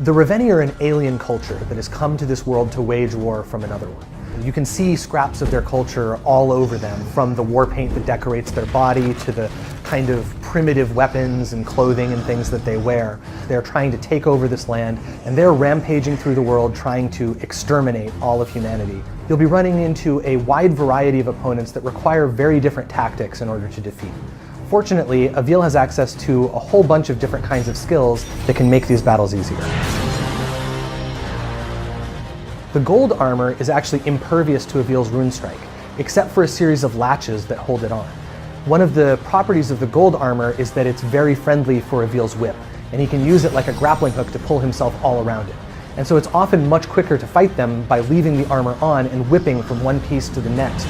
The Reveni are an alien culture that has come to this world to wage war from another one. You can see scraps of their culture all over them, from the war paint that decorates their body to the kind of primitive weapons and clothing and things that they wear. They're trying to take over this land, and they're rampaging through the world trying to exterminate all of humanity. You'll be running into a wide variety of opponents that require very different tactics in order to defeat. Fortunately, Avil has access to a whole bunch of different kinds of skills that can make these battles easier. The gold armor is actually impervious to Avil's rune strike, except for a series of latches that hold it on. One of the properties of the gold armor is that it's very friendly for Avil's whip, and he can use it like a grappling hook to pull himself all around it. And so it's often much quicker to fight them by leaving the armor on and whipping from one piece to the next.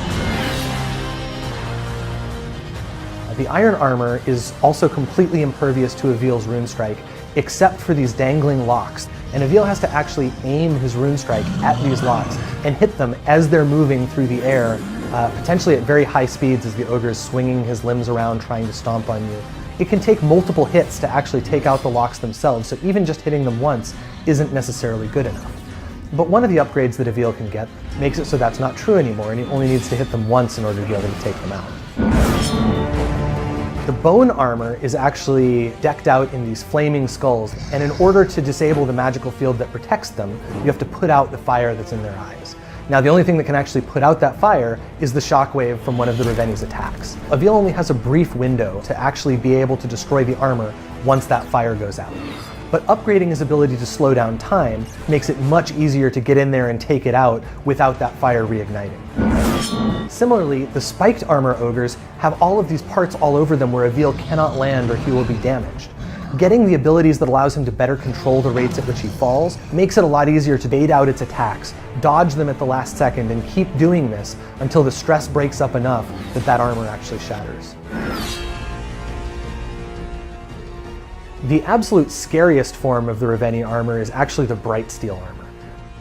The iron armor is also completely impervious to Avil's rune strike, except for these dangling locks. And Avil has to actually aim his rune strike at these locks and hit them as they're moving through the air, potentially at very high speeds as the ogre is swinging his limbs around trying to stomp on you. It can take multiple hits to actually take out the locks themselves, so even just hitting them once isn't necessarily good enough. But one of the upgrades that Avil can get makes it so that's not true anymore, and he only needs to hit them once in order to be able to take them out. The bone armor is actually decked out in these flaming skulls, and in order to disable the magical field that protects them, you have to put out the fire that's in their eyes. Now, the only thing that can actually put out that fire is the shockwave from one of the Reveni's attacks. Avil only has a brief window to actually be able to destroy the armor once that fire goes out. But upgrading his ability to slow down time makes it much easier to get in there and take it out without that fire reigniting. Similarly, the spiked armor ogres have all of these parts all over them where Avil cannot land or he will be damaged. Getting the abilities that allows him to better control the rates at which he falls makes it a lot easier to bait out its attacks, dodge them at the last second, and keep doing this until the stress breaks up enough that that armor actually shatters. The absolute scariest form of the Reveni armor is actually the bright steel armor.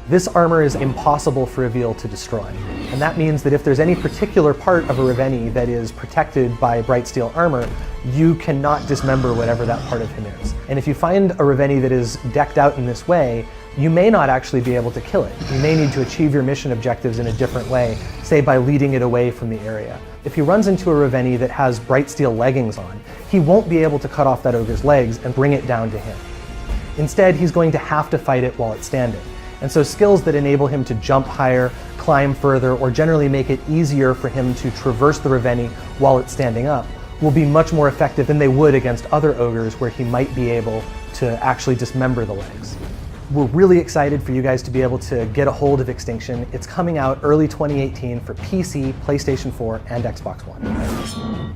This armor is impossible for Avil to destroy, and that means that if there's any particular part of a Reveni that is protected by bright steel armor, you cannot dismember whatever that part of him is. And if you find a Reveni that is decked out in this way, you may not actually be able to kill it. You may need to achieve your mission objectives in a different way, say by leading it away from the area. If he runs into a Reveni that has bright steel leggings on, he won't be able to cut off that ogre's legs and bring it down to him. Instead, he's going to have to fight it while it's standing. And so skills that enable him to jump higher, climb further, or generally make it easier for him to traverse the Reveni while it's standing up will be much more effective than they would against other ogres where he might be able to actually dismember the legs. We're really excited for you guys to be able to get a hold of Extinction. It's coming out early 2018 for PC, PlayStation 4, and Xbox One.